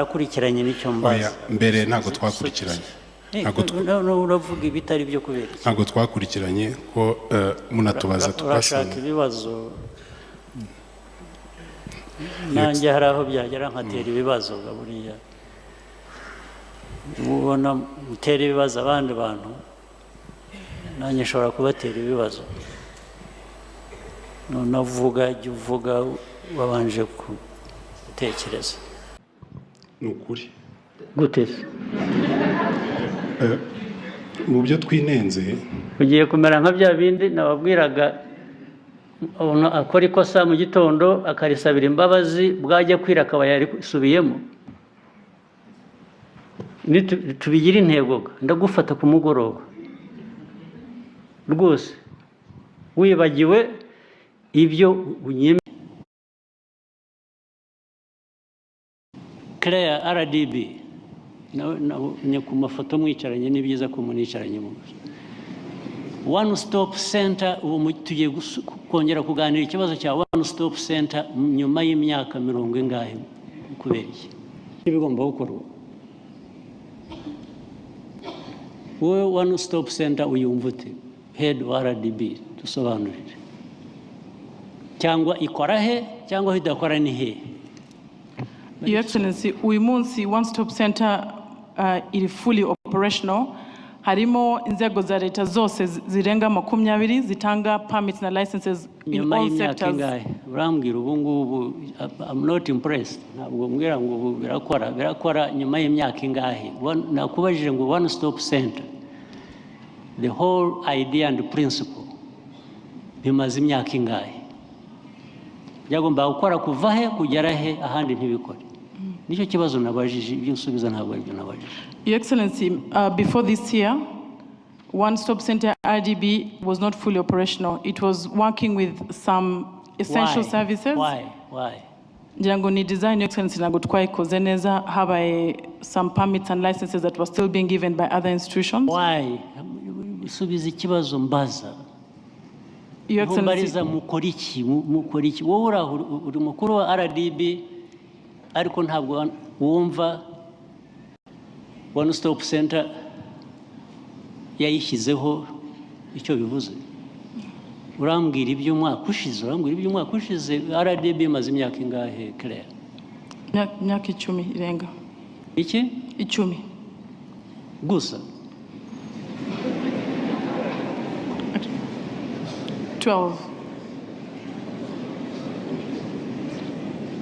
akurikiranye n'icyo mbaza mbere ntago twakurikiranye uravuga ibitari byo kubera ntago twakurikiranye ko munatubaza tukashaka ibibazo nanjye hari aho byagera nkatera ibibazo buriya ubona mutera ibibazo abandi bantu nanjye nshobora kubatera ibibazo navuga jya uvuga wabanje gutekereza ni ukuri gute mu byo twinenze ugiye kumera nka bya bindi nababwiraga akora ikosa mu gitondo akarisabira imbabazi bwajya kwira akaba yarisubiyemo tubigira intego ndagufata ku mugoroba rwose wibagiwe ibyo unyemeye Claire RDB ni ku mafoto mwicaranye ni byiza ko municaranye mu One Stop Center ubu tugiye kongera kuganira ikibazo cya One Stop Center nyuma y'imyaka 40 ingahe kubera iki bigomba gukorwa wowe One Stop Center uyumva ute head wa RDB dusobanurire cyangwa ikora he cyangwa idakora ni he Your Excellency, uyu munsi One Stop Center iri fully operational. Harimo inzego za leta zose zirenga 20 zitanga permits na licenses in all sectors. Urambwira ubu ngubu I'm not impressed. Ntabwo mbwira ngo ubu birakora nyuma y'imyaka ingahe. Nakubajije ngo One Stop Center. The whole idea and principle bimaze imyaka ingahe. Byagomba gukora kuva he kugera he ahandi ntibikore. Nicyo kibazo nabajije ibyo nsubiza ntabwo ari byo nabajije. Your Excellency, before this year, One Stop Center RDB was not fully operational. It was working with some essential services. Why? Njango ni design, Your Excellency, nago twayikoze neza habaye some permits and licenses that were still being given by other institutions. Why? Subiza ikibazo mbaza. Your Excellency, mukora iki wowe uri mukuru wa RDB ariko ntabwo wumva One Stop Center yayishyizeho icyo bivuze urambwira iby'umwaka ushize RDB maze imyaka ingahe Claire myaka 10 irenga iki 10 gusa 12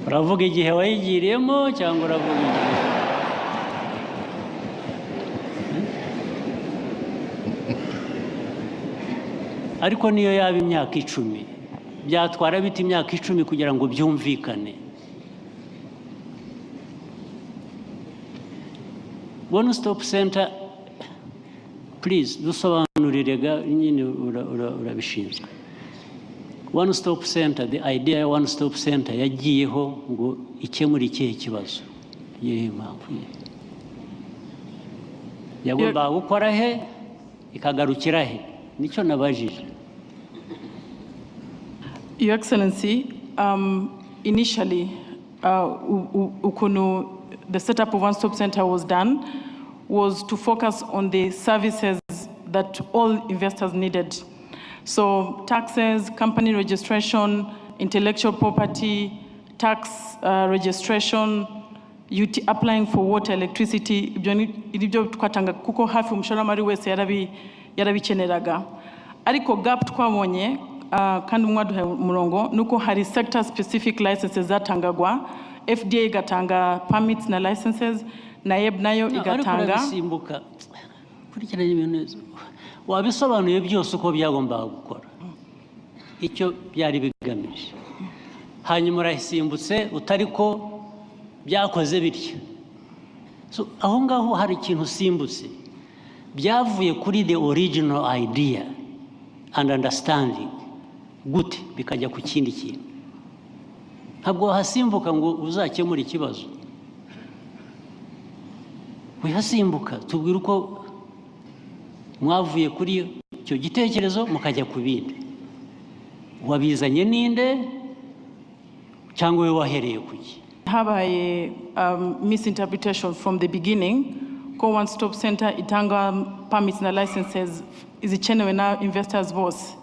uravuga igihe wayigiriyemo cyangwa uravuga igihe ariko niyo yaba imyaka 10 byatwara bita imyaka 10 kugira ngo byumvikane One Stop Center please dusobanurire nyine urabishinzwe One Stop Center, the idea of One Stop Center yagiyeho ngo ikemura ikihe kibazo yagomba gukora he ikagarukira he nicyo nabajije. Your Excellency, initially the setup of One Stop Center was done was to focus on the services that all investors needed. So taxes, company registration, intellectual property, tax registration, applying for water, electricity, ibyo twatanga kuko hafi umushoramari wese yarabikeneraga. Ariko gap twabonye kandi mwaduhaye umurongo nuko hari sector specific licenses zatangagwa, FDA igatanga permits na licenses, NAEB nayo igatanga. Kurikiranye ibintu wabisobanuye byose uko byagombaga gukora icyo byari bigamije hanyuma urahisimbutse utariko byakoze bityo so aho ngaho hari ikintu simbutse byavuye kuri the original idea and understanding gute bikajya ku kindi kintu ntabwo hasimbuka ngo uzakemura ikibazo wihasimbuka tubwira uko mwavuye kuri icyo gitekerezo mukajya ku bindi wabizanye ninde cyangwa we wahereye kuki habaye misinterpretation from the beginning ko one stop center itanga permits na licenses izikenewe na investors bose,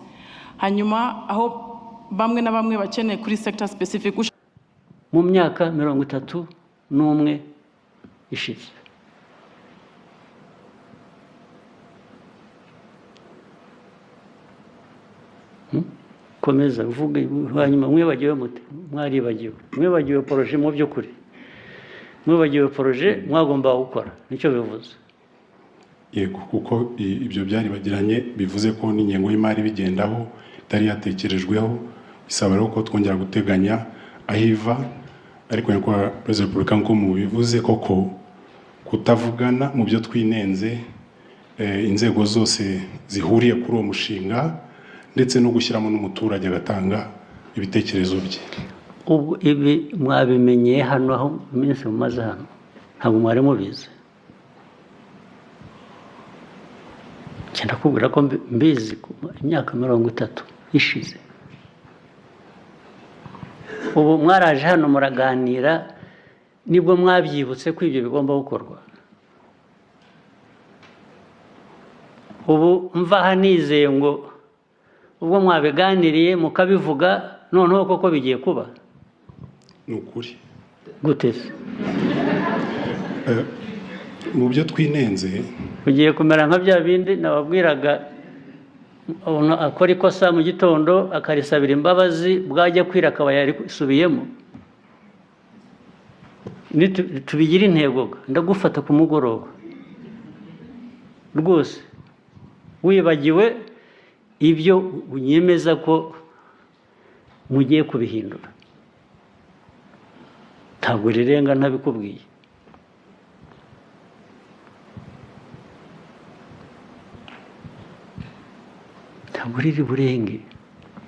hanyuma aho bamwe na bamwe bakeneye kuri sector specific. Mu myaka 31 ishize komeza uvuga hanyuma mwibagiwe mute mwibagiwe projet mu by'ukuri mwibagiwe projet mwagomba gukora nicyo bivuze. Yego kuko ibyo byari bagiranye bivuze ko n'ingengo y'imari bigendaho itari yatekerejweho, bisaba rero ko twongera guteganya ahiva, ariko nyakwa President Republika ngo mu bivuze koko kutavugana mu byo twinenze inzego zose zihuriye kuri uwo mushinga ndetse no gushyiramo n'umuturage agatanga ibitekerezo bye. Ubu ibi mwabimenyeye hano aho iminsi mumaze hano ntabwo mwari mubizi? Cyenda kubwira ko mbizi imyaka 30 ishize. Ubu mwaraje hano muraganira nibwo mwabyibutse ko ibyo bigomba gukorwa. Ubu mva hanizeye ngo ubwo mwabeganiriye mukabivuga noneho koko bigiye kuba nukuri gutese mu byo twinenze ugiye kumera nka bya bindi nababwiraga akora ikosa mu gitondo akarisabira imbabazi bwajya kwira akaba yarisubiyemo. Tubigira intego ndagufata ku mugoroba rwose wibagiwe ibyo unyemeza ko mugiye kubihindura. Ntabwo rirenga ntabikubwiye. Ntabwo riri burenge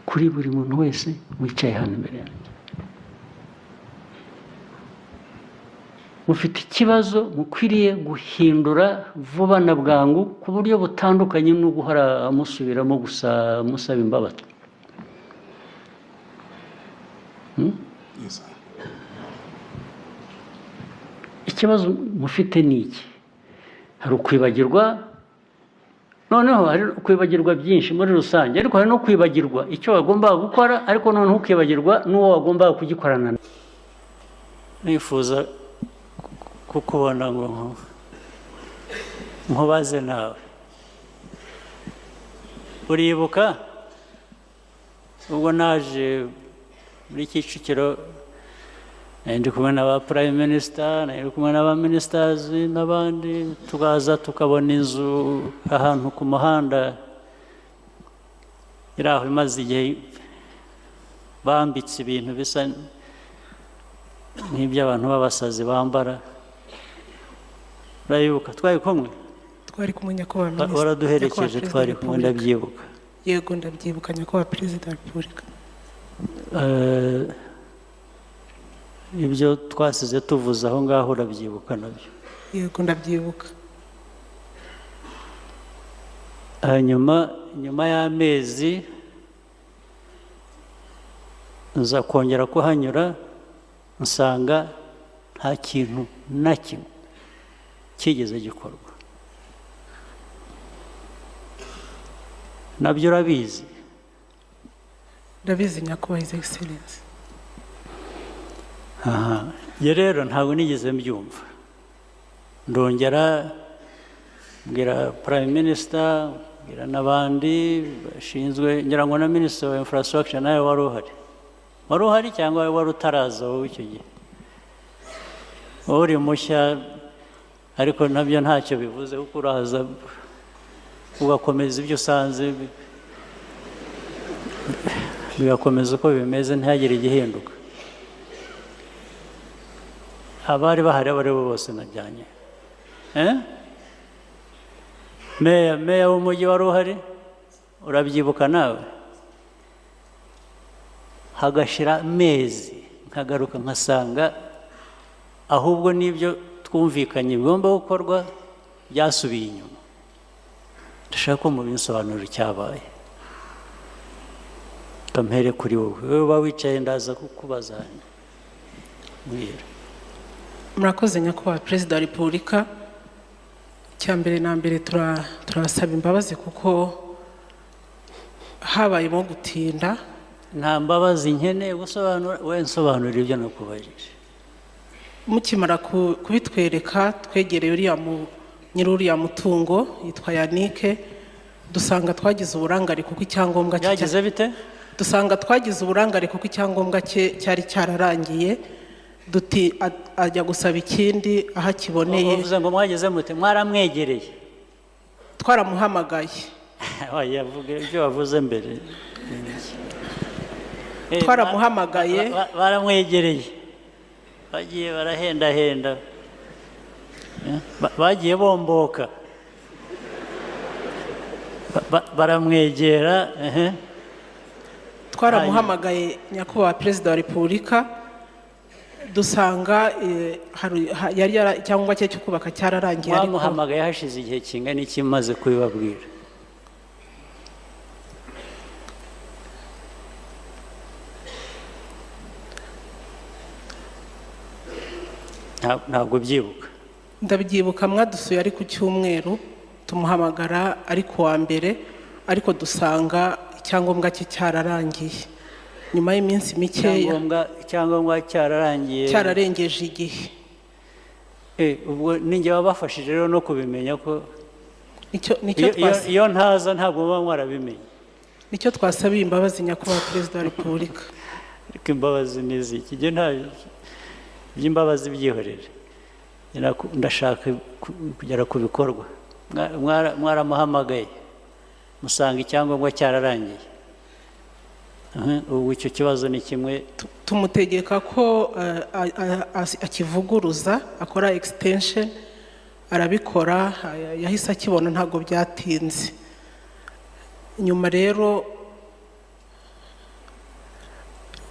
kuri buri muntu wese wicaye hano imbere yanjye. Mufite ikibazo mukwiriye guhindura vuba na bwangu ku buryo butandukanye no guhora musubiramo gusa musaba imbabazi. Ikibazo mufite ni iki? Hari ukwibagirwa, noneho hari ukwibagirwa byinshi muri rusange, ariko hari no kwibagirwa icyo wagomba gukora, ariko noneho ukibagirwa n'uwo wagomba kugikorana. Nifuza kukubona ngo nkubaze nawe uribuka ubwo naje muri Kicukiro ndi kumwe n'aba Prime Minister ndi kumwe n'aba Ministers n'abandi tukaza tukabona inzu ahantu ku muhanda iraho imaze igihe bambitse ibintu bisa nk'iby'abantu b'abasazi bambara. Urayibuka twari kumwe? Twari kumwe nyakubahwa Minisitiri. Waraduherekeje twari kumwe ndabyibuka. Yego ndabyibuka nyakubahwa Perezida wa Repubulika. Ibyo twasize tuvuze aho ngaho urabyibuka nabyo? Yego ndabyibuka. Nyuma y'amezi nza kongera kuhanyura nsanga nta kintu na kimwe kigeze gikorwa. Nabyo urabizi? Ndabizi nyakubahwa His Excellency. Ye rero ntabwo nigeze mbyumva. Ndongera mbwira Prime Minister, mbwira n'abandi bashinzwe, ngira ngo na Minister wa Infrastructure nawe wari uhari. Wari uhari cyangwa wari utaraza wowe icyo gihe? Uri mushya ariko nabyo ntacyo bivuze kuko uraza ugakomeza ibyo usanze bigakomeza uko bimeze ntihagire igihinduka. Abari bahari abari bose najyanye. Meya w'umujyi wari uhari urabyibuka nawe? Hagashira amezi nkagaruka nkasanga ahubwo n'ibyo twumvikanye bigomba gukorwa byasubiye inyuma. Ndashaka ko mubinsobanurira icyabaye. Kampere kuri wowe uba wicaye ndaza kukubaza. mbwira. murakoze nyakubahwa perezida wa repubulika. icya mbere na mbere turabasaba imbabazi kuko habayemo gutinda. nta mbabazi nkeneye gusobanura, we nsobanurira ibyo nakubajije. Mukimara kubitwereka twegereye nyir'uriya mutungo yitwa Yannick, dusanga twagize uburangare kuko icyangombwa byagize bite? dusanga twagize uburangare kuko icyangombwa cye cyari cyararangiye, duti ajya gusaba ikindi aho akiboneye. Uvuze ngo mwageze mute? Mwaramwegereye? Twaramuhamagaye. Yavuga ibyo wavuze mbere. Twaramuhamagaye. Baramwegereye, bagiye barahendahenda, bagiye bomboka, baramwegera. Twaramuhamagaye nyakubahwa perezida wa repubulika, dusanga icyangombwa cye cyo kubaka cyararangiye. Wamuhamagaye hashize igihe kingana iki maze kubibabwira? Ntabwo byibuka. Ndabyibuka, mwadusuye ari ku cyumweru, tumuhamagara ari ku wa mbere, ariko dusanga icyangombwa cye cyararangiye. Nyuma y'iminsi mikeya icyangombwa cyararangiye, cyararengeje igihe. Ubwo ninjye wabafashije rero no kubimenya ko iyo ntaza ntabwo muba mwarabimenye. Nicyo twasabiye imbabazi nyakubahwa perezida wa repubulika. Ariko imbabazi ni iziki? Njye nta by'imbabazi byihorere, ndashaka kugera ku bikorwa. Mwaramuhamagaye musanga icyangombwa cyararangiye, ubu icyo kibazo ni kimwe. Tumutegeka ko akivuguruza, akora extension, arabikora, yahise akibona, ntabwo byatinze. Nyuma rero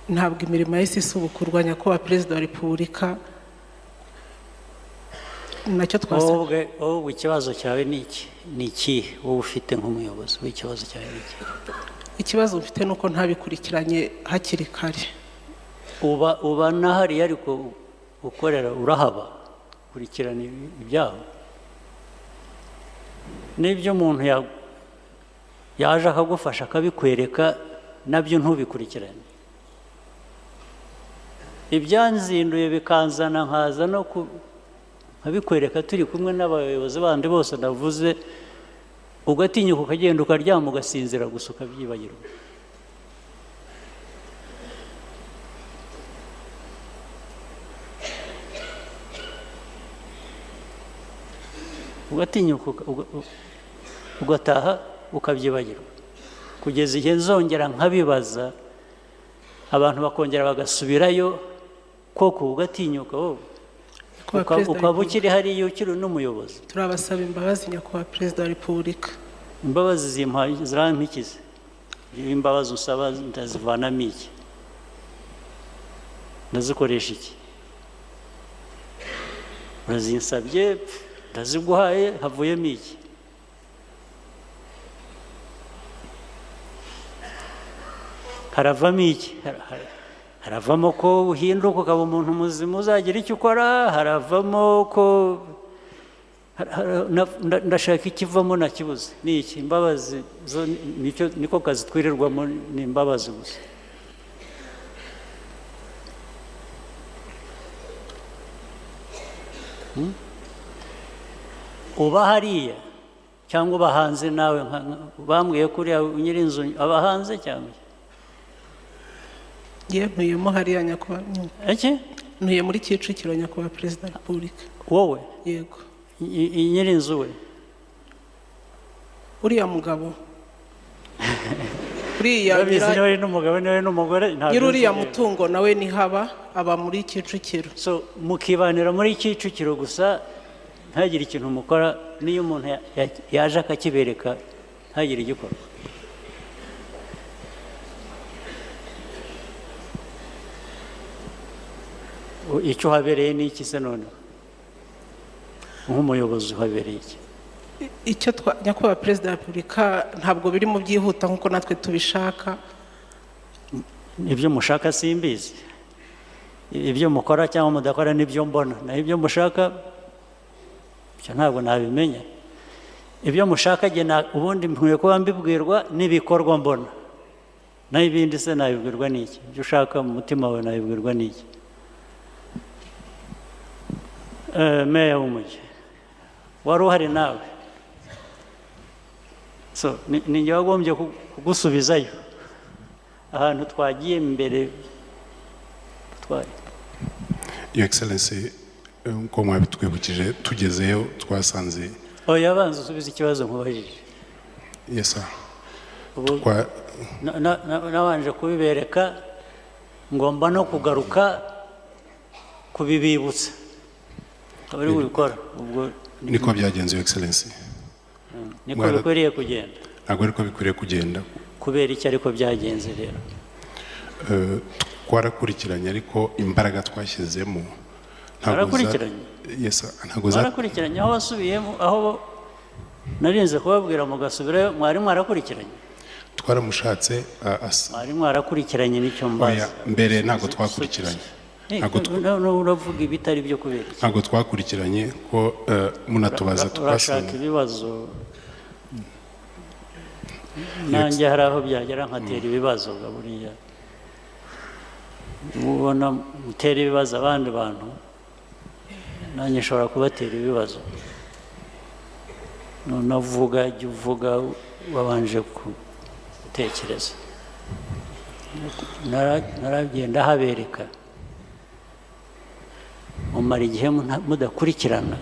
ntabwo imirimo yahise isubukurwa nyakubahwa perezida wa repubulika. Nacyo twasabye. Wowe ikibazo cyawe ni iki? Ni ikihe wowe ufite nk'umuyobozi w'ikibazo cyawe ni iki? Ikibazo mfite nuko ntabikurikiranye hakiri kare. Uba nahari ariko ukorera urahaba, kurikirana ibyaho. N'ibyo umuntu yaje akagufasha akabikwereka, nabyo ntubikurikirane. Ibyanzinduye bikanzana, nkaza no nkabikwereka turi kumwe n'abayobozi bandi bose navuze, ugatinyuka ukagenda ukaryama ugasinzira gusa ukabyibagirwa. Ugatinyuka ugataha ukabyibagirwa, kugeza igihe nzongera nkabibaza, abantu bakongera bagasubirayo, koko ugatinyuka wowe ukaba ukiri hariya ukiri n'umuyobozi. Turabasaba imbabazi nyakubahwa perezida wa repubulika. Imbabazi zirampikize? Imbabazi usaba ndazivanamo iki? ndazikoresha iki? Urazinsabye, ndaziguhaye, havuyemo iki? Haravamo iki? Haravamo ko uhinduka ukaba umuntu muzima uzagira icyo ukora, haravamo ko ndashaka ikivamo nakibuze. Ni iki? Imbabazi niko kazi twirirwamo, ni imbabazi gusa. Uba hariya cyangwa uba hanze? Nawe bambwiye kuriya nyiri inzu aba hanze cyangwa? Ntuyemo hariya nyakubahwa. Iki? Ntuye muri Kicukiro nyakubahwa perezida wa repubulika. Wowe? Yego. Nyiri inzu we? Uriya mugabo. Niwe n'umugabo niwe n'umugore. Uriya mutungo nawe ni haba, aba muri Kicukiro. So mukibanira muri Kicukiro gusa, ntagire ikintu mukora. Niyo umuntu yaje akakibereka ntagire igikora. Icyo habereye ni iki se none? Nk'umuyobozi uhabereye iki? Icyo nyakubahwa perezida wa repubulika, ntabwo biri mu byihuta nk'uko natwe tubishaka. Ibyo mushaka simbizi. ibyo mukora cyangwa mudakora n'ibyo mbona, naho ibyo mushaka ibyo ntabwo nabimenya. Ibyo mushaka ubundi nkwiye kuba mbibwirwa n'ibikorwa mbona, naho ibindi se nabibwirwa n'iki? Ibyo ushaka mu mutima wawe nabibwirwa n'iki? Meya w'umujyi wari uhari nawe, so ni njye wagombye kugusubizayo ahantu twagiye mbere twari. Your Excellency, uko mwabitwibukije tugezeyo twasanze. Oya, banza usubize ikibazo nkubajije. Yes sir. Nabanje kubibereka, ngomba no kugaruka kubibibutsa abari bubikora. Ubwo niko byagenze Your Excellency. Niko bikwiriye kugenda. Ntabwo ariko bikwiriye kugenda. Kubera iki ariko byagenze rero? Twarakurikiranye ariko imbaraga twashyizemo twarakurikiranye. Yes sir. Twarakurikiranye aho wasubiyemo, aho narinze kubabwira mugasubirayo, mwari mwarakurikiranye. Twaramushatse mwari mwarakurikiranye n'icyo mbaza. Mbere ntabwo twakurikiranye. Uravuga ibitari byo kubera iki? Ntabwo twakurikiranye ko munatubaza urashaka ibibazo. Nanjye hari aho byagera nkatera ibibazo buriya. Ubona mutera ibibazo abandi bantu, nanjye nshobora kubatera ibibazo. Navuga jya uvuga wabanje gutekereza. Naragenda habereka, mumara igihe mudakurikirana,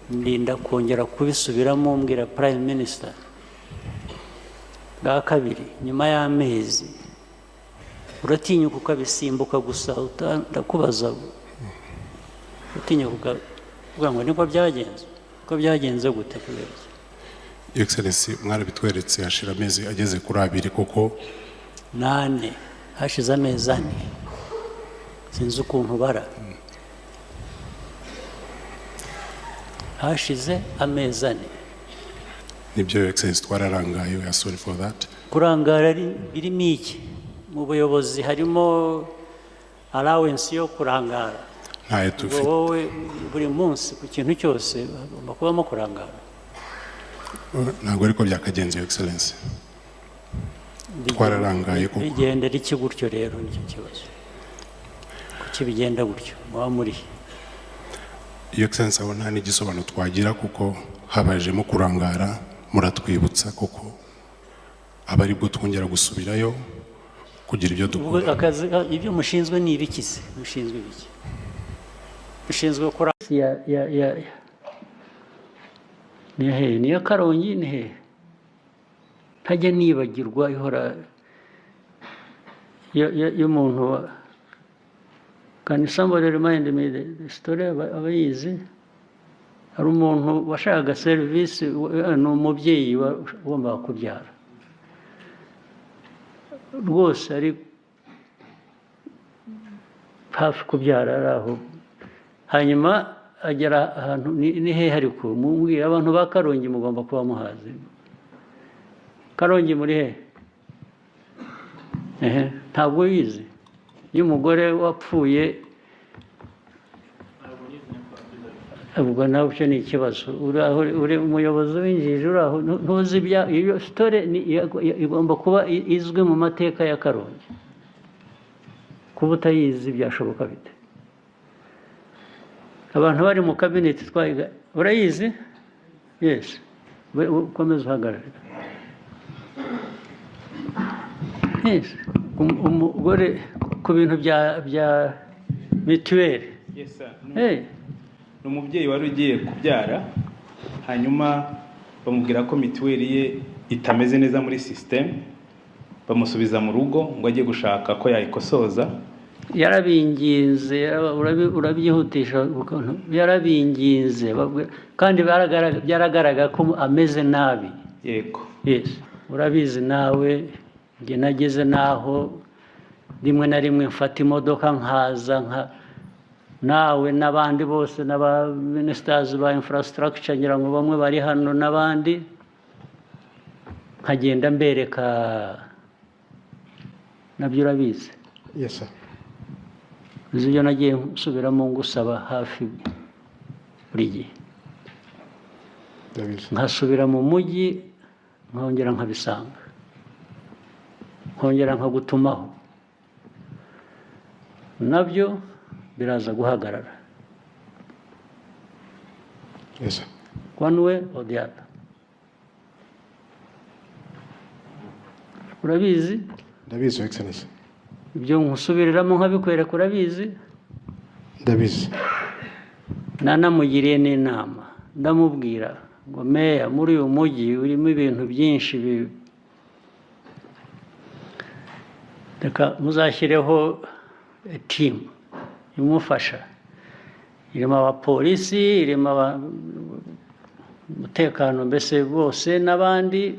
ndinda kongera kubisubiramo mbwira Prime Minister bwa kabiri nyuma y'amezi. Uratinyuka ukabisimbuka gusa, ndakubaza utinyuka uvuga ngo niko byagenze. Ko byagenze gute kubera iki? Your Excellency, mwarabitweretse hashira amezi ageze kuri 2 kuko 8 hashize amezi 4 sinzi ukuntu bara. Hashize amezi 4. Nibyo Your Excellency, twararangaye. We are sorry for that. Kurangara birimo iki? Mu buyobozi harimo allowance yo kurangara. Ntayo tufite. Wowe buri munsi ku kintu cyose ugomba kubamo kurangara. Ntabwo ariko byakagenze Your Excellency. Twararangaye kuko bigendera iki gutyo rero nicyo kibazo. Kuki bigenda gutyo muba muri? Your Excellency, aho nta n'igisobanuro twagira kuko habajemo kurangara, muratwibutsa kuko abari bwo twongera gusubirayo kugira ibyo dukora. Akazi ibyo mushinzwe ni ibikize, mushinzwe ibiki? Mushinzwe kora ni ya Karongi ni he? Ntajya nibagirwa ihora y'umuntu. Can somebody remind me the story abayizi? Hari umuntu washakaga serivisi, ni umubyeyi wagombaga kubyara rwose, ari hafi kubyara ari aho. Hanyuma agera ahantu ni hehe ariko mumbwira abantu ba Karongi mugomba kuba muhazi. Karongi muri he? Ntabwo yizi. Y'umugore wapfuye, ubwo nawe cyo ni ikibazo. Uri umuyobozi w'injiji uraho ntuzi iyo story igomba kuba izwi mu mateka ya Karongi. Kuba utayizi byashoboka bite? Abantu bari mu cabinet twayiga urayizi? Yes. Ukomeza uhagarare. Yes. Umugore ku bintu bya mituweli. Yes sir. Ni umubyeyi wari ugiye kubyara, hanyuma bamubwira ko mituweli ye itameze neza muri system, bamusubiza mu rugo ngo ajye gushaka ko yayikosoza. Yarabinginze, urabyihutisha, yarabinginze kandi byaragaragara ko ameze nabi. Yego. Yes. Urabizi nawe, nge nageze naho rimwe na rimwe mfata imodoka nkaza nawe n'abandi bose n'aba ministers ba infrastructure ngira ngo bamwe bari hano n'abandi, nkagenda mbereka. Nabyo urabizi. Yes sir. uzi ibyo nagiye nsubiramo ngusaba hafi buri gihe, nkasubira mu mujyi nkongera nkabisanga, nkongera nkagutumaho, nabyo biraza guhagarara. Yes, sir. One way or the other. Urabizi? Ndabizi, Your Excellency. Ibyo nkusubiriramo nkabikwereka urabizi? Ndabizi. Nanamugiriye n'inama, ndamubwira ngo meya, muri uyu mujyi urimo ibintu byinshi reka muzashyireho team imufasha, irimo abapolisi, irimo umutekano mbese bose, n'abandi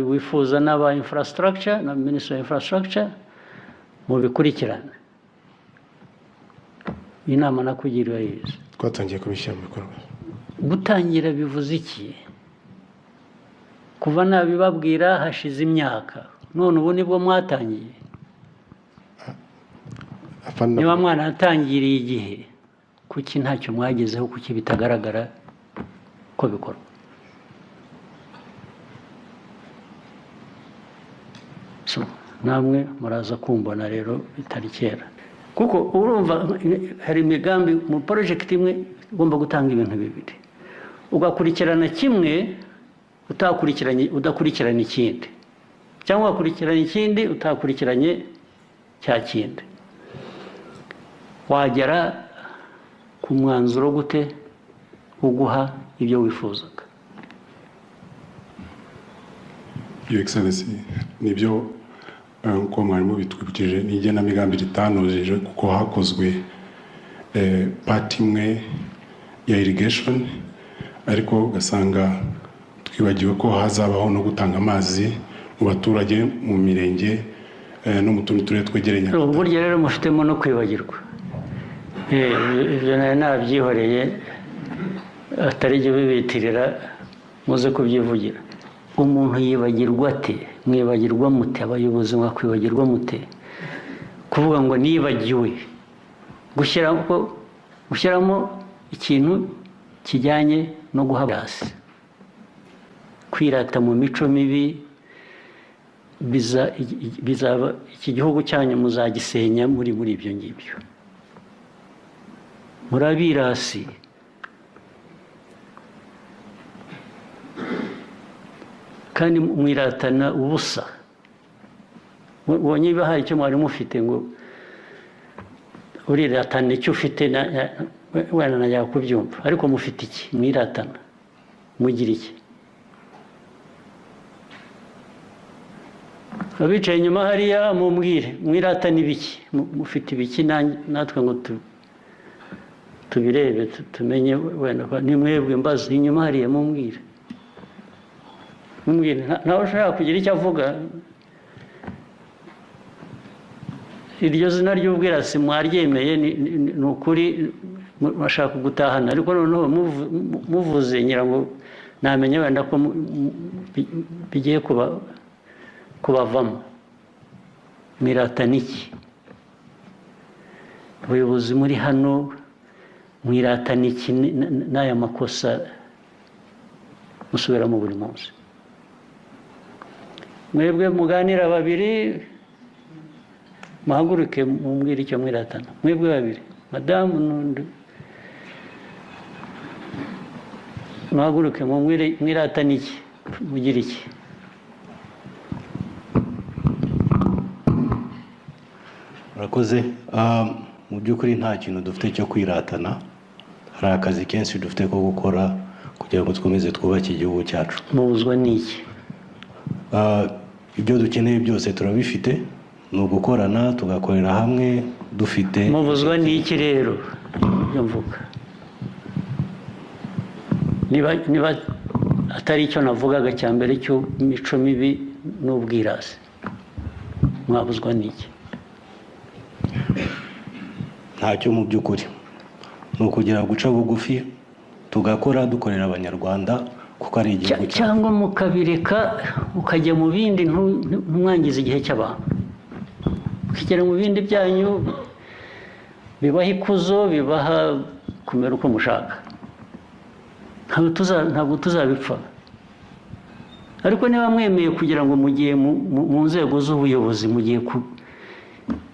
wifuza n'aba infrastructure na Ministry of Infrastructure mu bikurikirane. Inama nakugiriwe yize. Twatangiye kubishyira mu bikorwa. Gutangira bivuze iki? Kuva nabibabwira hashize imyaka, none ubu nibwo mwatangiye. Niba mwana atangiriye igihe, kuki ntacyo mwagezeho, kuki bitagaragara ko bikorwa? So namwe muraza kumbona rero bitari kera, kuko urumva hari imigambi mu project imwe ugomba gutanga ibintu bibiri, ugakurikirana kimwe udakurikirana ikindi, cyangwa ugakurikirana ikindi utakurikiranye cya kindi. Wagera ku mwanzuro gute uguha ibyo wifuzaga? Your Excellency, nibyo uko mwarimu bitwibukije n'igenamigambi ritanojeje, kuko hakozwe part imwe ya irrigation, ariko ugasanga twibagiwe ko hazabaho no gutanga amazi mu baturage mu mirenge no mu tundi turere twegeranye. Burya rero mufitemo no kwibagirwa. Ibyo nabyihoreye, atari ibyo bibitirira muze kubyivugira. Umuntu yibagirwa ate? Mwibagirwa mute? Abayobozi mwakwibagirwa mute? Kuvuga ngo nibagiwe, gushyiramo ikintu kijyanye no guha hasi, kwirata mu mico mibi, bizaba iki gihugu cyanyu muzagisenya muri ibyo ngibyo. Murabirasi. Kandi mwiratana ubusa. Wonye bahaye icyo mwari mufite ngo uriratana icyo ufite, wena najya kubyumva, ariko mufite iki? Mwiratana mugira iki? Abicaye inyuma hariya mumbwire mwiratana ibiki, mufite ibiki, natwe ngo tubirebe tumenye. Wena ni mwebwe mbaza inyuma hariya mumbwire, ntawe ushaka kugira icyo avuga. Iryo zina ry'ubwirasi mwaryemeye, ni ukuri bashaka gutahana, ariko noneho muvuze ngira ngo namenye wenda ko bigiye kubavamo. Mwiratana iki? Abayobozi muri hano mwiratana iki n'aya makosa musubiramo buri munsi? Mwebwe muganira babiri, muhaguruke mumbwire icyo mwiratana. Mwebwe babiri, madamu n'undi, muhaguruke mumbwire mwiratana iki, mugira iki? Murakoze. Mu by'ukuri nta kintu dufite cyo kwiratana, hari akazi kenshi dufite ko gukora kugira ngo twemeze twubake igihugu cyacu. Mubuzwa n'iki? Ibyo dukeneye byose turabifite, ni ugukorana tugakorera hamwe dufite. Mubuzwa n'iki rero? Ibyo mvuga niba atari icyo navugaga cya mbere cy'imico mibi n'ubwirasi, mwabuzwa n'iki? Ntacyo mu by'ukuri, ni ukugira guca bugufi tugakora dukorera abanyarwanda, kuko ari igihugu cyacu. Cyangwa mukabireka mukajya mu bindi, ntumwangize igihe cy'abantu. mukigera mu bindi byanyu bibaha ikuzo, bibaha kumera uko mushaka. Ntabwo tuzabipfa. Ariko niba mwemeye kugira ngo mugiye mu nzego z'ubuyobozi, mugiye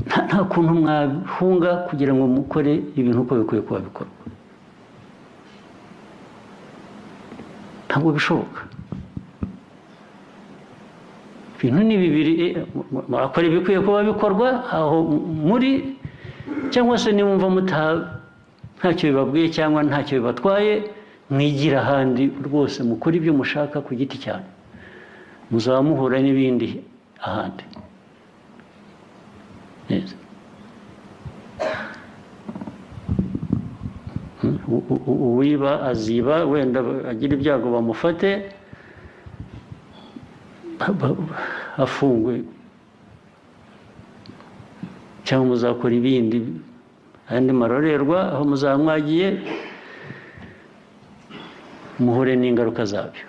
nta kuntu mwahunga kugira ngo mukore ibintu uko bikwiye kuba bikorwa. Ntabwo bishoboka. Ibintu ni bibiri, murakora ibikwiye kuba bikorwa aho muri, cyangwa se nimumva ntacyo bibabwiye cyangwa ntacyo bibatwaye, mwigira ahandi rwose mukora ibyo mushaka ku giti cyane. Muzaba muhura n'ibindi ahandi. Uwiba aziba, wenda agira ibyago bamufate, afungwe, cyangwa muzakora ibindi andi marorerwa aho muzaba mwagiye muhure n'ingaruka zabyo.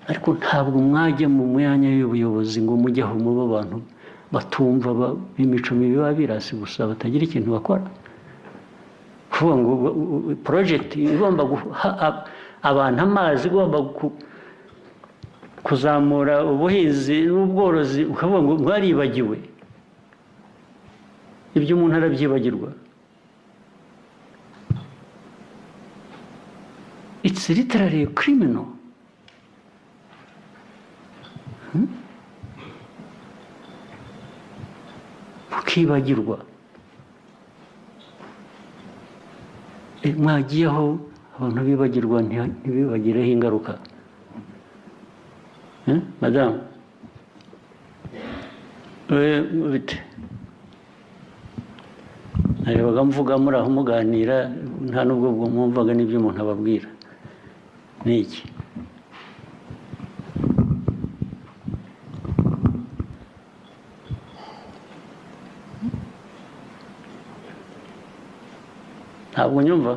Ariko ntabwo mwajya mu myanya y'ubuyobozi ngo mujyeho muba abantu batumva b'imico mibi babirasi gusa batagira ikintu bakora. Kuvuga ngo project igomba guha abantu amazi, igomba kuzamura ubuhinzi n'ubworozi, ukavuga ngo mwaribagiwe. Ibyo umuntu arabyibagirwa. It's literally criminal. Mukibagirwa. Mwagiyeho abantu bibagirwa ntibibagireho ingaruka. Madame, bite? Narebaga mvuga muri aho muganira, nta nubwo mwumvaga n'ibyo umuntu ababwira. Ni iki? Ntabwo nyumva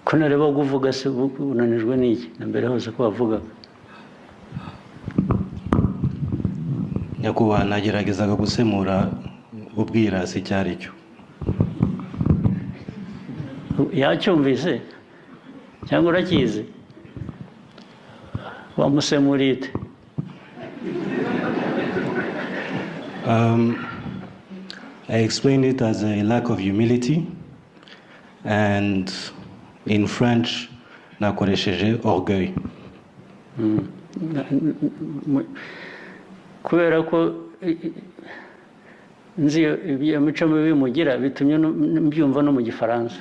ko nareba kuvuga se unanijwe n'iki na mbere hose ko bavugaga. Nyakubahwa, nageragezaga gusemura ubwirasi icyo ari cyo. Yacyumvise cyangwa urakizi? Wamusemuriye ite? I explained it as a lack of humility, and in French, nakoresheje orgueil. Kubera ko nzi imico mibi mugira bitumye mbyumva no mu Gifaransa.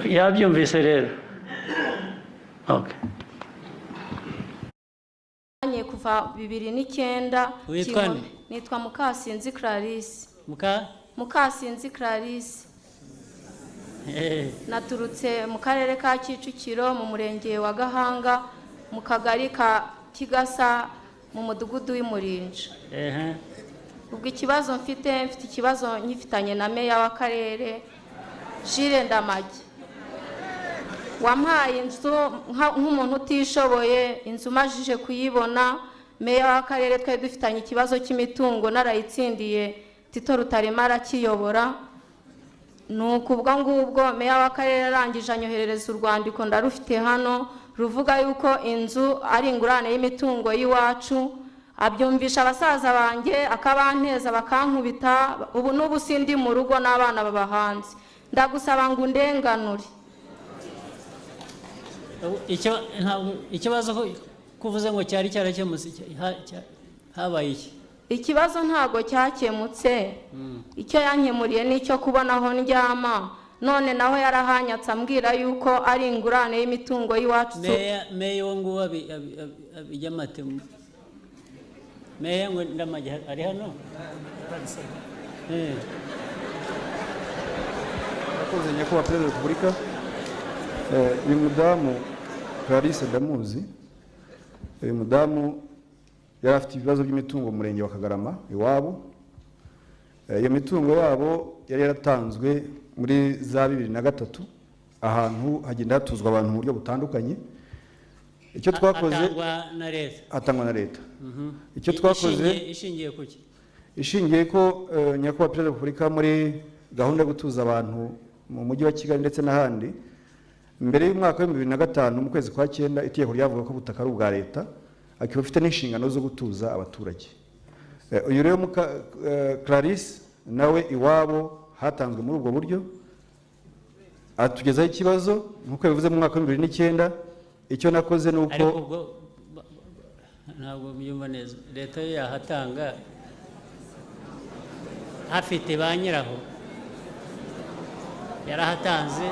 Yabyumvise rero. Okay. Kuva 2009 Witwa nitwa Mukasinzi Clarisse. Mukasinzi Clarisse. Naturutse mu karere ka Kicukiro mu murenge wa Gahanga mu kagari ka Kigasa mu mudugudu w'Imurinja. Ubwo ikibazo mfite ikibazo nyifitanye na meya w'akarere Jules Ndamage. Wampaye inzu nk'umuntu utishoboye, inzu majije kuyibona. Meya w'akarere twe dufitanye ikibazo cy'imitungo narayitsindiye Tito Rutaremara kiyobora. Nukubwo ngubwo meya w'akarere arangije anyoherereza urwandiko ndarufite hano ruvuga yuko inzu ari ingurane y'imitungo y'iwacu. Abyumvisha abasaza banjye akabanteza bakankubita, ubu n'ubu sindi mu rugo n'abana baba hanze. Ndagusaba ngo undenganure. Ikibazo kuvuze ngo cyari cyarakemutse habaye iki? Ikibazo ntago cyakemutse. Icyo yankemuriye n'icyo kubonaho ndyama, none naho yarahanyatse ambwira yuko ari ingurane y'imitungo y'iwacu. Meya ngo abijyamate. Meya ngo Ndamage ari hano. Akoze nyakubahwa Perezida wa Repubulika. Uyu mudamu Clarisse ndamuzi. Uyu mudamu yari afite ibibazo by'imitungo mu murenge wa Kagarama iwabo. Iyo mitungo yabo yari yaratanzwe muri za 2003, ahantu hagenda hatuzwa abantu mu buryo butandukanye. Icyo twakoze atangwa na leta. Icyo twakoze ishingiye kuki? Ishingiye ko nyakubahwa Perezida wa Repubulika muri gahunda yo gutuza abantu mu mujyi wa Kigali ndetse n'ahandi, mbere y'umwaka wa 2005 mu kwezi kwa 9 itegeko ryavuga ko ubutaka ari ubwa leta, akiba afite n'inshingano zo gutuza abaturage. Uyu rero Clarisse nawe iwabo hatanzwe muri ubwo buryo, atugezaho ikibazo nk'uko bivuze mu mwaka wa 2009. Icyo nakoze nuko ariko ntabwo byumva neza, leta yahatanga hafite ba nyiraho, yarahatanze.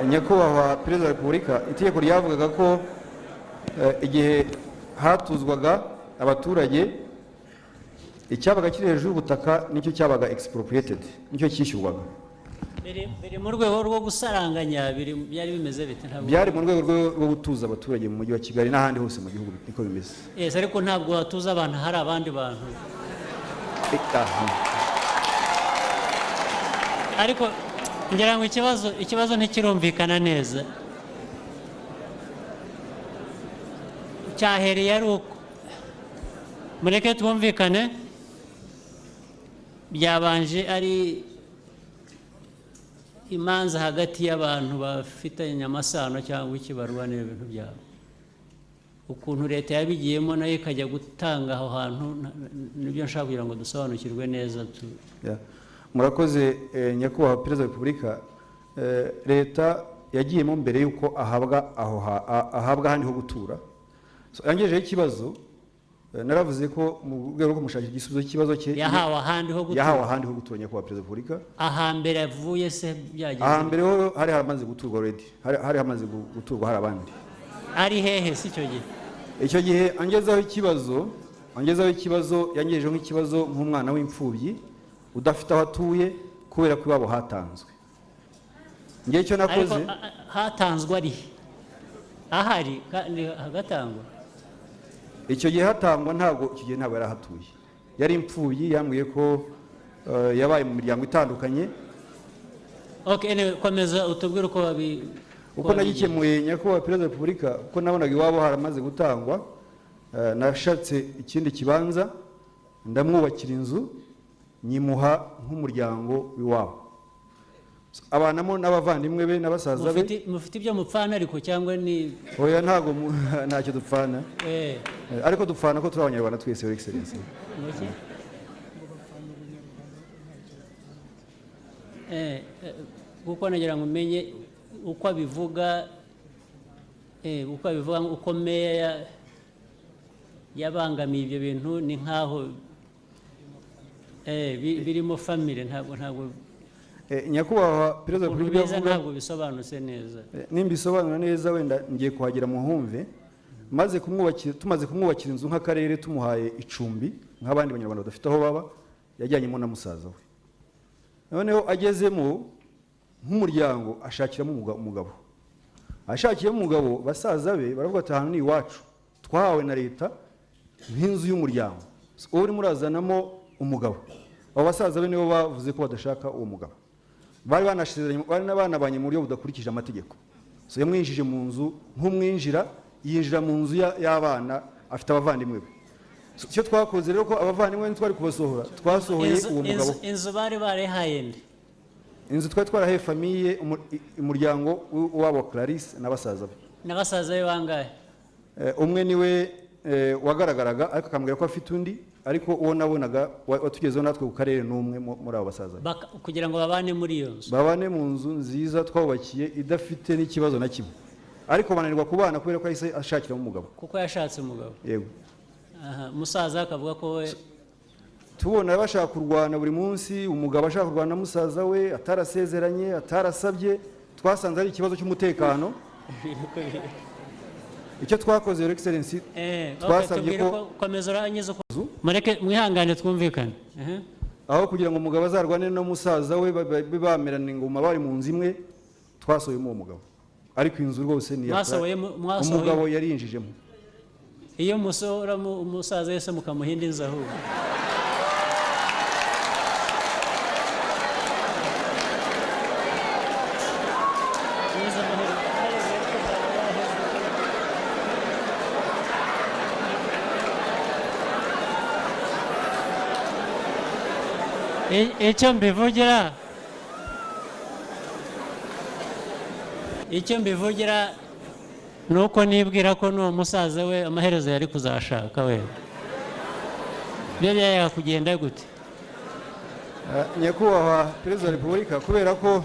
nyakubahwa Perezida wa Repubulika, itegeko ryavugaga ko igihe hatuzwaga abaturage icyabaga kiri hejuru y'ubutaka nicyo cyabaga expropriated, nicyo cyishyurwaga. Biri mu rwego rwo gusaranganya, byari bimeze bite? Byari mu rwego rwo gutuza abaturage mu mujyi wa Kigali n'ahandi hose mu gihugu, niko bimeze. Yes, ariko ntabwo watuza abantu hari abandi bantu. Ariko ngira ngo ikibazo ntikirumvikana neza. Cyahereye ari uko mureke twumvikane, byabanje ari imanza hagati y'abantu bafitanye amasano cyangwa ikibarwa n'ibintu byabo. Ukuntu leta yabigiyemo nayo ikajya gutanga aho hantu, nibyo nshaka kugira ngo dusobanukirwe neza. Murakoze nyakubahwa Perezida wa Repubulika, leta yagiyemo mbere yuko ahabwa ahandi ho gutura. Yangejeho ikibazo, naravuze ko mu rwego rwo kumushakira igisubizo cy'ikibazo cye yahawe ahandi ho gutura nyakubahwa Perezida wa Repubulika. Ahambere avuye se byagize? Ahambere ho hari hamaze guturwa already, hari hamaze guturwa hari abandi. Ari hehe si icyo gihe? Icyo gihe angezaho ikibazo, yangejeho nk'ikibazo nk'umwana w'imfubyi udafite aho atuye kubera ko iwabo hatanzwe. Ngiye icyo nakoze, hatanzwe ari ahari kandi hagatangwa. Icyo gihe hatangwa ntabwo yari ahatuye, yari imfubyi. Yambwiye ko yabaye mu miryango itandukanye. Okay, komeza utubwire uko nagikemuye nyakubahwa Perezida wa Repubulika. Uko nabonaga iwabo haramaze gutangwa, nashatse ikindi kibanza ndamwubakira inzu, nyimuha nk'umuryango w'iwabo, abanamo n'abavandimwe be n'abasaza be. Mufite ibyo mupfana ariko cyangwa ni oya? Ntabwo ntacyo dupfana, ariko dupfana ko turi abanyarwanda twese, Your Excellency. kuko nagira ngo umenye uko abivuga, uko meya yabangamiye ibyo bintu, ni nkaho birimo family. Ntabwo nyakubahwa Perezida wa Repubulika, ntabwo bisobanutse neza. Nimbisobanura neza wenda ngiye kuhagera muhumve. Tumaze kumwubakira inzu nk'akarere, tumuhaye icumbi nk'abandi banyarwanda badafite aho baba, yajyanyemo na musaza we. Noneho agezemo nk'umuryango ashakiramo umugabo. Ashakiyemo umugabo, basaza be baravuga ati ahantu ni iwacu, twahawe na leta nk'inzu y'umuryango, uwo urimo urazanamo umugabo. Abo basaza be nibo bavuze ko badashaka uwo mugabo. Bari banabanye mu buryo budakurikije amategeko. Yamwinjije mu nzu nk'umwinjira, yinjira mu nzu y'abana, afite abavandimwe be. Icyo twakoze rero ko abavandimwe twari kubasohora, twasohoye uwo mugabo. Inzu bari barahaye nde? Inzu twari twarahaye famiye, umuryango w'abo Clarisse n'abasaza be. N'abasaza be bangahe? Umwe niwe wagaragaraga, ariko akambwira ko afite undi, ariko uwo nabonaga watugezeho natwe ku karere n'umwe muri abo basaza be. Kugira ngo babane muri iyo nzu, babane mu nzu nziza twubakiye idafite n'ikibazo na kimwe, ariko bananirwa kubana kubera ko yahise ashakiramo umugabo. Kuko yashatse umugabo? Yego. Musaza akavuga ko we tubona bashaka kurwana buri munsi, umugabo ashaka kurwana na musaza we, atarasezeranye, atarasabye. Twasanze ari ikibazo cy'umutekano. Icyo twakoze, Your Excellency, twasabye ko komeza urangiza ko mureke mwihangane twumvikane. Aho kugira ngo umugabo azarwane no musaza we bamerane ingoma bari mu nzu imwe, twasoyemo uwo mugabo. ariko inzu rwose ni umugabo yarinjijemo. iyo musohora umusaza wese mukamuhinda inzu ahubwo icyo mbivugira nuko nibwira ko n'uwo musaza we amaherezo yari kuzashaka we byo byayaga kugenda gute. Nyakubahwa Perezida wa Repubulika, kubera ko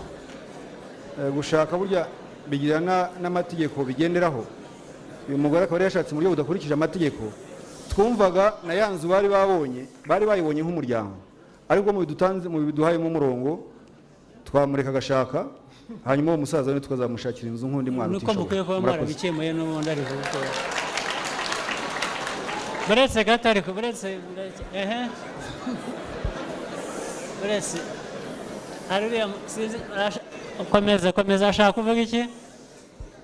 gushaka burya bigirana n'amategeko bigenderaho, uyu mugore akaba yashatse mu buryo budakurikije amategeko, twumvaga na ya nzu bari bayibonye nk'umuryango, ariko mu biduhayemo umurongo twamureka agashaka, hanyuma uwo musaza we tukazamushakira inzu nk'undi mwana utishoboye. Nuko mukwiye kuba mwarabikemuye n'ubundi ariko buretse gato ariko buretse hariya sinzi komeza ashaka kuvuga iki.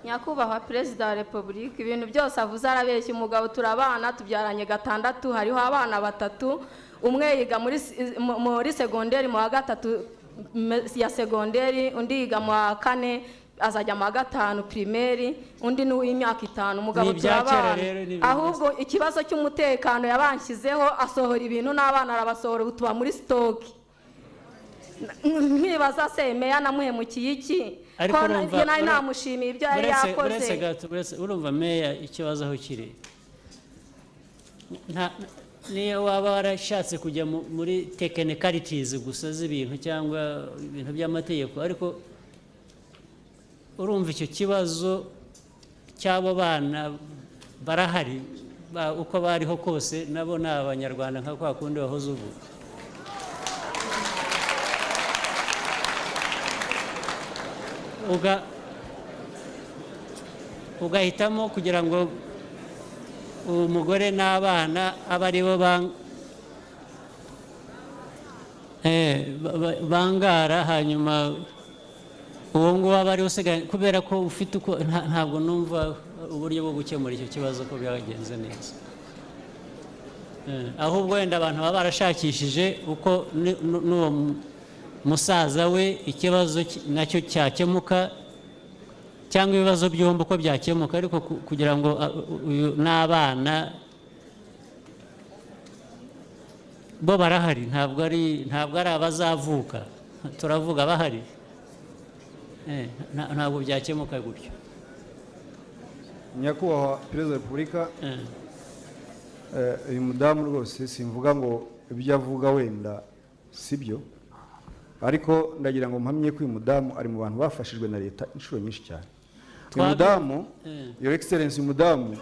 Nyakubahwa Perezida wa Repubulika, ibintu byose avuze arabeshya. Umugabo turabana, tubyaranye 6, hariho abana 3, umwe yiga muri segonderi mu wa 3 ya segonderi, undi yiga mu wa 4 azajya mu wa 5 primaire, undi ni w'imyaka 5. Umugabo turabana, ahubwo ikibazo cy'umutekano yabanshyizeho, asohora ibintu n'abana arabasohora, tuba muri stock. Nkibaza se meya namuhemukiye iki? Ko nari namushimiye ibyo yari yakoze. Urumva meya ikibazo aho kiri, niyo waba warashatse kujya muri technicalities gusa z'ibintu cyangwa ibintu by'amategeko, ariko urumva icyo kibazo cy'abo bana barahari uko bariho kose, nabo ni abanyarwanda nka kwa kundi wahoze ubu. Ugahitamo kugira ngo umugore n'abana abe ari bo bangara, hanyuma uwo nguwo aba ari usigaye, kubera ko ufite uko. Ntabwo numva uburyo bwo gukemura icyo kibazo ko byagenze neza. Ahubwo wenda abantu baba barashakishije uko n'uwo musaza we ikibazo nacyo cyakemuka, cyangwa ibibazo byombi uko byakemuka, ariko kugira ngo n'abana bo barahari, ntabwo ari abazavuka, turavuga bahari, ntabwo byakemuka gutyo. Nyakubahwa Perezida wa Repubulika, uyu mudamu rwose simvuga ngo ibyo avuga wenda sibyo, ariko ndagira ngo mpamye ko uyu mudamu ari mu bantu bafashijwe na leta inshuro nyinshi cyane. Uyu mudamu, Your Excellency, uyu mudamu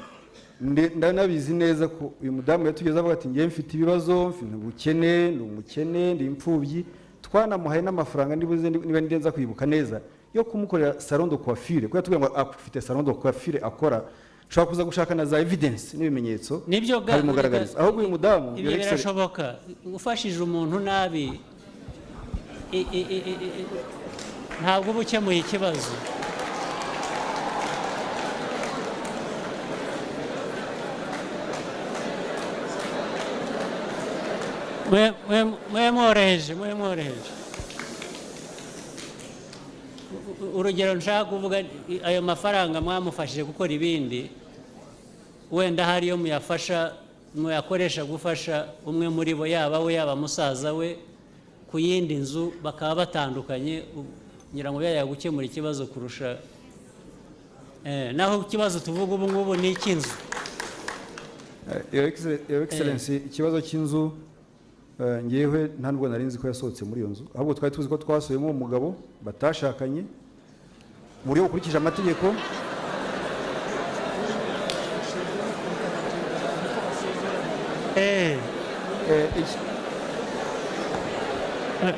ndanabizi neza ko uyu mudamu yatugeze avuga ati ngiye mfite ibibazo, mfite ubukene, ndi umukene, ndi imfubyi. Twanamuhaye n'amafaranga niba ndenza kwibuka neza yo kumukorera salon de coiffure, kuko yatubwiye ngo afite salon de coiffure akora, ushobora kuza gushaka na za evidence n'ibimenyetso bimugaragariza. Ahubwo uyu mudamu birashoboka, ufashije umuntu nabi ntabwo uba ukemuye ikibazo. mworoheje urugero nshaka kuvuga, ayo mafaranga mwamufashije gukora ibindi, wenda hariyo muyakoresha gufasha umwe muri bo, yaba we yaba musaza we, ku yindi nzu, bakaba batandukanye, ngira ngo yaya gukemura ikibazo kurusha. Naho ikibazo tuvuga ubu ngubu ni icy'inzu. Your Excellency, ikibazo cy'inzu ngewe ntabwo nari nzi ko yasohotse muri iyo nzu, ahubwo twari tuzi ko twasuyemo umugabo batashakanye mu buryo bukurikije amategeko.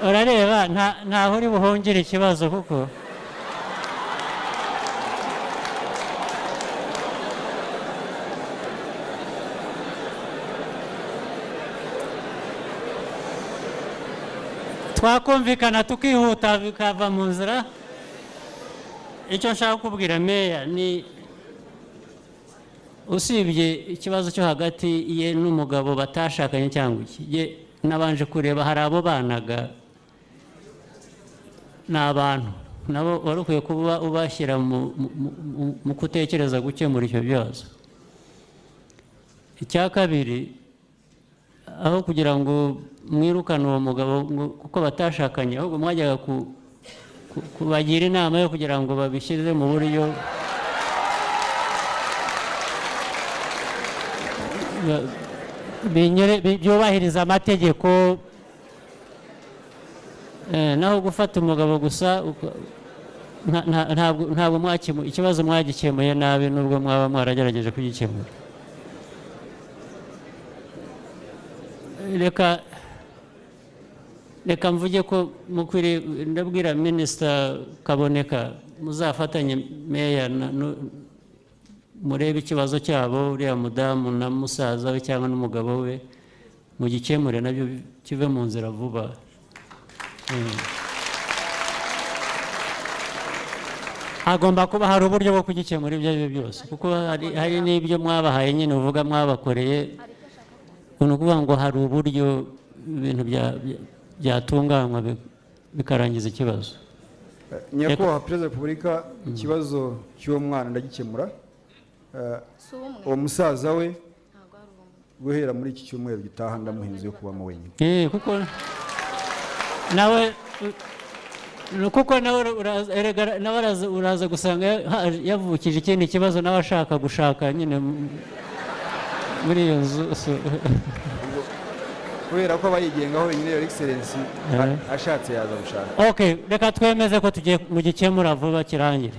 Urareba ntaho uri buhongere ikibazo, kuko twakumvikana tukihuta bikava mu nzira. icyo nshaka kubwira meya ni usibye ikibazo cyo hagati ye n'umugabo batashakanye cyangwa iki ye nabanje kureba hari abo banaga n'abantu nabo wari ukwiye kuba ubashyira mu kutekereza gukemura icyo bibazo. Icya kabiri aho kugira ngo mwirukane uwo mugabo kuko batashakanye ahubwo mwajyaga kubagira inama yo kugira ngo babishyize mu buryo byubahiriza amategeko, naho gufata umugabo gusa ntabwo ikibazo mwagikemuye nabi nubwo mwaba mwaragerageje kugikemura. Reka mvuge ko mukwiriye ndabwira Minisita Kaboneka muzafatanye meya murebe ikibazo cyabo uriya mudamu na musaza we cyangwa n'umugabo we mugikemure nabyo kive mu nzira vuba. Hagomba kuba hari uburyo bwo kugikemura ibyo ari byo byose kuko hari n'ibyo mwabahaye nyine uvuga mwabakoreye, ni ukuvuga ngo hari uburyo ibintu byatunganywa bikarangiza ikibazo. Nyakubahwa Perezida wa Repubulika, ikibazo cy'uwo mwana ndagikemura. Uwo musaza we guhera muri iki cyumweru gitaha ndamuhinze yo kubamo wenyine. Kuko nawe uraza gusanga yavukije ikindi kibazo nawe ashaka gushaka nyine muri iyo nzu. Kubera ko abayigengaho wenyine Your Excellency ashatse yaza gushaka. Okay, reka twemeze ko tugiye mu gikemura vuba kirangire.